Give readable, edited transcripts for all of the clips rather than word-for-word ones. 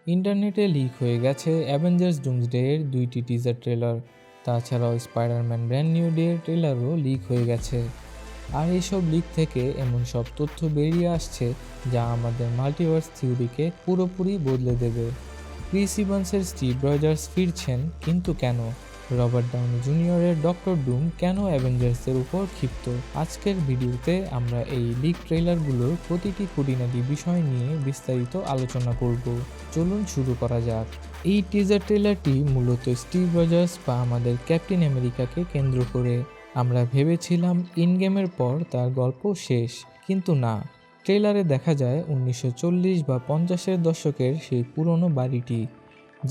ইন্টারনেটে লিক হয়ে গেছে অ্যাভেঞ্জার্স ডুমসডে এর 2টি টিজার ট্রেলার। তাছাড়াও স্পাইডারম্যান ব্র্যান্ড নিউ ডে এর ট্রেলারও লিক হয়ে গেছে। আর এইসব লিক থেকে এমন সব তথ্য বেরিয়ে আসছে যা আমাদের মাল্টিভার্স থিওরিকে পুরোপুরি বদলে দেবে। ক্রিস ইভান্সের স্টিভ রজার্স ফিরছেন, কিন্তু কেন? রবার্ট ডাউনি জুনিয়রের ডক্টর ডুম কেন অ্যাভেঞ্জার্সের উপর ক্ষিপ্ত? আজকের ভিডিওতে আমরা এই লিক ট্রেলারগুলোর প্রতিটি খুঁটিনাটি বিষয় নিয়ে বিস্তারিত আলোচনা করব। চলুন শুরু করা যাক। এই টিজার ট্রেলারটি মূলত স্টিভ রজার্স বা আমাদের ক্যাপ্টেন আমেরিকাকে কেন্দ্র করে। আমরা ভেবেছিলাম ইন গেমের পর তার গল্প শেষ, কিন্তু না। ট্রেলারে দেখা যায় 1940 বা 50-এর দশকের সেই পুরনো বাড়িটি,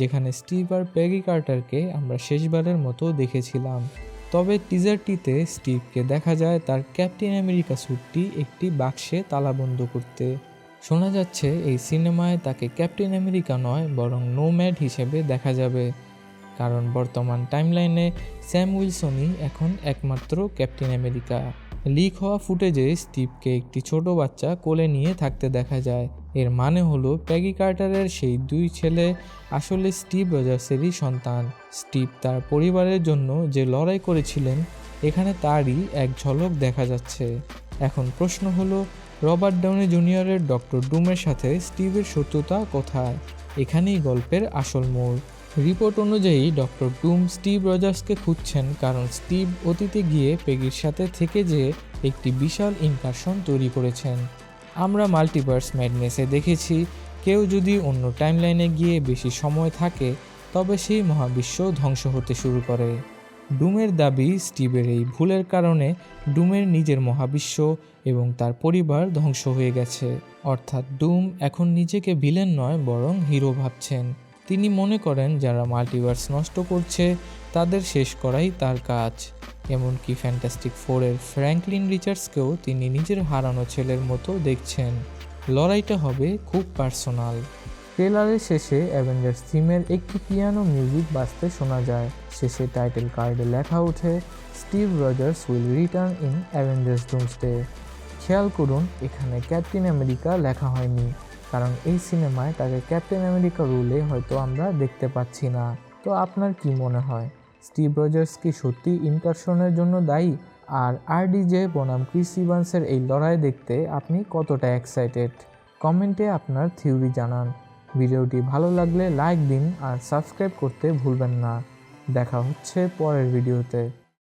যেখানে স্টিভ আর পেগি কার্টারকে আমরা শেষবারের মতো দেখেছিলাম। তবে টিজারটিতে স্টিভকে দেখা যায় তার ক্যাপ্টেন আমেরিকা স্যুটটি একটি বাক্সে তালাবন্ধ করতে। শোনা যাচ্ছে এই সিনেমায় তাকে ক্যাপ্টেন আমেরিকা নয় বরং নোম্যাড হিসেবে দেখা যাবে, কারণ বর্তমান টাইমলাইনে স্যাম উইলসনই এখন একমাত্র ক্যাপ্টেন আমেরিকা। লিক হওয়া ফুটেজে স্টিভকে একটি ছোট বাচ্চা কোলে নিয়ে থাকতে দেখা যায়। এর মানে হলো পেগি কার্টারের সেই দুই ছেলে আসলে স্টিভ রজার্সেরই সন্তান। স্টিভ তার পরিবারের জন্য যে লড়াই করেছিলেন, এখানে তারই এক ঝলক দেখা যাচ্ছে। এখন প্রশ্ন হলো, রবার্ট ডাউনি জুনিয়রের ডক্টর ডুমের সাথে স্টিভের শত্রুতা কোথায়? এখানেই গল্পের আসল মোড়। রিপোর্ট অনুযায়ী ডক্টর ডুম স্টিভ রজার্সকে খুঁজছেন, কারণ স্টিভ অতীতে গিয়ে পেগির সাথে থেকে যে একটি বিশাল ইনকারশন তৈরি করেছেন। আমরা মাল্টিভার্স ম্যাডনেসে দেখেছি, কেউ যদি অন্য টাইমলাইনে গিয়ে বেশি সময় থাকে তবে সেই মহাবিশ্ব ধ্বংস হতে শুরু করে। ডুমের দাবি, স্টিভের এই ভুলের কারণে ডুমের নিজের মহাবিশ্ব এবং তার পরিবার ধ্বংস হয়ে গেছে। অর্থাৎ ডুম এখন নিজেকে ভিলেন নয় বরং হিরো ভাবছেন। তিনি মনে করেন যারা মাল্টিভার্স নষ্ট করছে তাদের শেষ করাই তার কাজ। এমনকি ফ্যান্টাস্টিক ফোরের ফ্র্যাঙ্কলিন রিচার্ডসকেও তিনি নিজের হারানো ছেলের মতো দেখছেন। লড়াইটা হবে খুব পার্সোনাল। ট্রেলারের শেষে অ্যাভেঞ্জার্স থিমের একটি পিয়ানো মিউজিক বাজতে শোনা যায়। শেষে টাইটেল কার্ডে লেখা ওঠে, Steve Rogers will return in Avengers Doomsday. খেয়াল করুন, এখানে ক্যাপ্টেন আমেরিকা লেখা হয়নি, কারণ এই সিনেমায় তাকে ক্যাপ্টেন আমেরিকা রোলে হয়তো আমরা দেখতে পাচ্ছি না। তো আপনার কি মনে হয়, স্টিভ রজার্স কি সত্যি ইনকারশনের জন্য দায়ী? আর আরডিজে বনাম ক্রিস ইভান্সের এই লড়াই দেখতে আপনি কতটা এক্সাইটেড? কমেন্টে আপনার থিওরি জানান। ভিডিওটি ভালো লাগলে লাইক দিন আর সাবস্ক্রাইব করতে ভুলবেন না। দেখা হচ্ছে পরের ভিডিওতে।